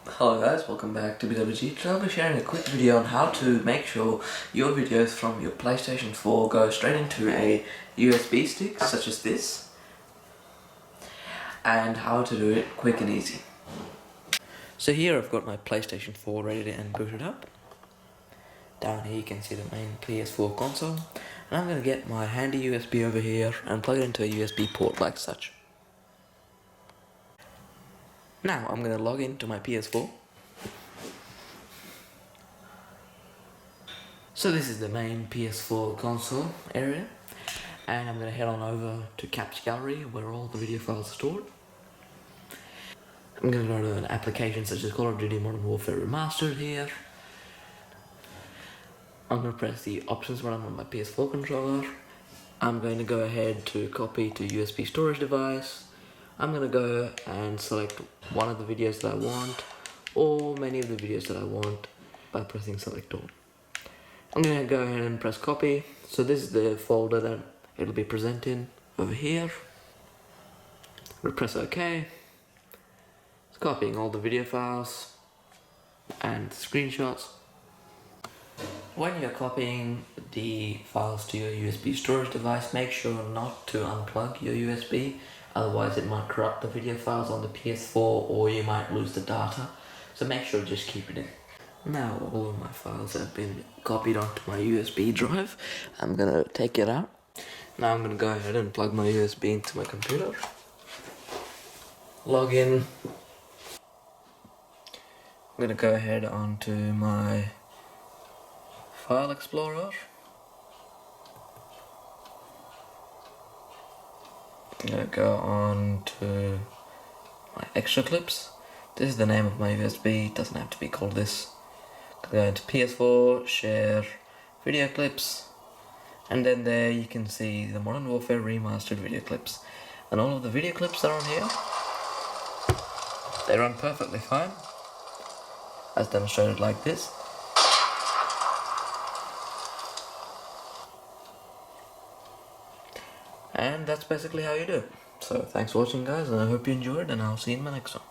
Hello guys, welcome back to BWG. Today I'll be sharing a quick video on how to make sure your videos from your PlayStation 4 go straight into a USB stick such as this, and how to do it quick and easy. So here I've got my PlayStation 4 ready and booted up. Down here you can see the main PS4 console, and I'm going to get my handy USB over here and plug it into a USB port like such. Now I'm going to log into my PS4. So this is the main PS4 console area, and I'm going to head on over to Capture Gallery where all the video files are stored. I'm going to go to an application such as Call of Duty Modern Warfare Remastered here. I'm going to press the options button on my PS4 controller. I'm going to go ahead to copy to USB storage device. I'm going to go and select one of the videos that I want, or many of the videos that I want, by pressing select all. I'm going to go ahead and press copy. So this is the folder that it'll be present in over here. We'll press OK. It's copying all the video files and screenshots. When you're copying the files to your USB storage device, make sure not to unplug your USB, otherwise it might corrupt the video files on the PS4 or you might lose the data. So make sure to just keep it in. Now all of my files have been copied onto my USB drive. I'm gonna take it out. Now I'm gonna go ahead and plug my USB into my computer. Log in. I'm gonna go ahead onto my File Explorer. I'm gonna go on to my extra clips. This is the name of my USB, it doesn't have to be called this. Go into PS4, share, video clips, and then there you can see the Modern Warfare Remastered video clips. And all of the video clips that are on here, they run perfectly fine, as demonstrated like this. And that's basically how you do it. So thanks for watching guys, and I hope you enjoyed, and I'll see you in my next one.